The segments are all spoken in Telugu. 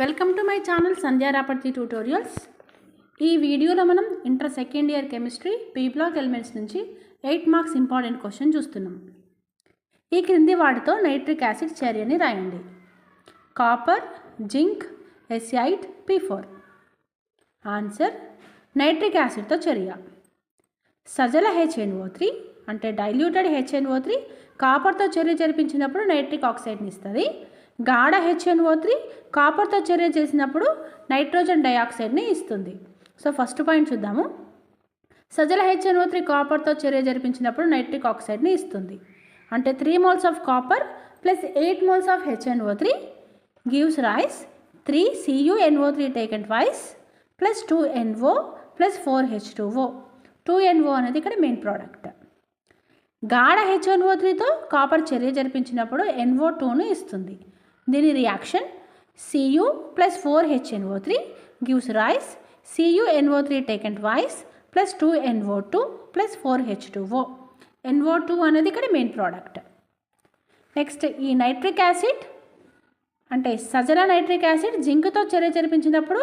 Welcome to my channel Sandhya Raparthi tutorials. ఈ వీడియోలో మనం inter second year chemistry P block elements నుంచి 8 మార్క్స్ ఇంపార్టెంట్ క్వశ్చన్ చూస్తున్నాం. ఈ క్రింది వాటితో నైట్రిక్ యాసిడ్ చర్యని రాయండి. Copper, zinc, ఎస్ఐట్, P4. Answer nitric యాసిడ్తో చర్య. సజల HNO3 అంటే డైల్యూటెడ్ HNO3 కాపర్తో చర్య జరిపించినప్పుడు నైట్రిక్ ఆక్సైడ్ని ఇస్తుంది. గాఢ HNO3 కాపర్తో చర్య చేసినప్పుడు నైట్రోజన్ డైఆక్సైడ్ని ఇస్తుంది. సో ఫస్ట్ పాయింట్ చూద్దాము. సజల HNO3 కాపర్తో చర్య జరిపించినప్పుడు నైట్రిక్ ఆక్సైడ్ని ఇస్తుంది. అంటే 3 moles of copper plus 8 moles of HNO3 gives rise 3 CuNO3 taken twice plus 2NO plus 4H2O. 2NO అనేది ఇక్కడ మెయిన్ ప్రోడక్ట్. గాఢ HNO3తో కాపర్ చర్య జరిపించినప్పుడు NO2ను ఇస్తుంది. దీని reaction Cu plus 4HNO3 gives rise CuNO3 taken twice plus 2NO2 plus 4H2O. NO2 అనేది ఇక్కడ మెయిన్ ప్రోడక్ట్. నెక్స్ట్ ఈ నైట్రిక్ యాసిడ్ అంటే సజల నైట్రిక్ యాసిడ్ జింక్తో చర్య జరిపించినప్పుడు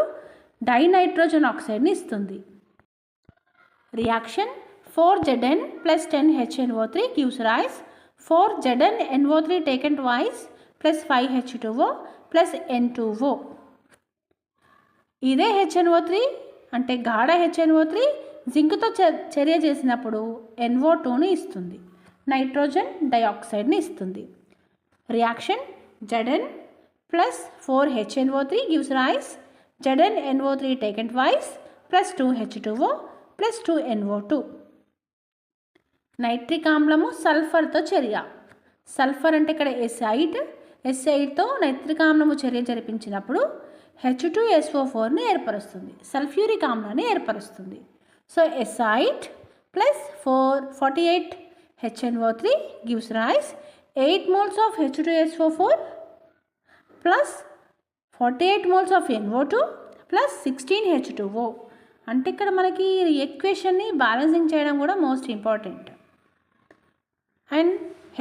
డైనైట్రోజన్ ఆక్సైడ్ని ఇస్తుంది. Reaction 4Zn plus 10HNO3 gives rise 4ZnNO3 taken twice plus 5H2O plus N2O. ఇదే HNO3 అంటే గాఢ HNO3 జింక్తో చర్య చేసినప్పుడు NO2ని ఇస్తుంది, నైట్రోజన్ డైఆక్సైడ్ని ఇస్తుంది. Reaction Zn plus 4HNO3 gives rise ZnNO3 taken twice plus 2H2O plus 2NO2. Nitric ఆమ్లము సల్ఫర్తో చర్య. సల్ఫర్ అంటే ఇక్కడ ఎస్ఐట్తో నైట్రిక్ ఆమ్లము చర్య జరిపించినప్పుడు H2SO4ని ఏర్పరుస్తుంది, సల్ఫ్యూరిక్ ఆమ్లాన్ని ఏర్పరుస్తుంది. So ఎస్ఐట్ plus 48HNO3 gives rise 8 moles of H2SO4 plus 48 moles of NO2 plus 16H2O. అంటే ఇక్కడ మనకి ఈక్వేషన్ని బ్యాలెన్సింగ్ చేయడం కూడా మోస్ట్ ఇంపార్టెంట్. అండ్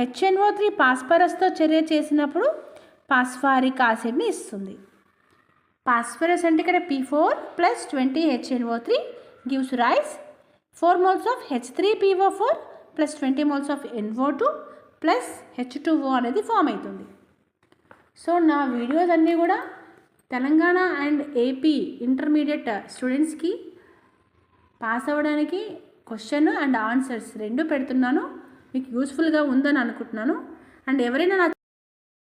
HNO3 పాస్పరస్తో చర్య చేసినప్పుడు పాస్ఫారిక్ యాసిడ్ని ఇస్తుంది. పాస్ఫరస్ అంటే ఇక్కడ P4 plus 20HNO3 gives rise 4 moles of H3PO4 plus 20 moles of NO2 plus H2O అనేది ఫామ్ అవుతుంది. సో నా వీడియోస్ అన్నీ కూడా తెలంగాణ అండ్ ఏపీ ఇంటర్మీడియట్ స్టూడెంట్స్కి పాస్ అవ్వడానికి క్వశ్చన్ అండ్ ఆన్సర్స్ రెండు పెడుతున్నాను. మీకు యూస్ఫుల్గా ఉందని అనుకుంటున్నాను. అండ్ ఎవరైనా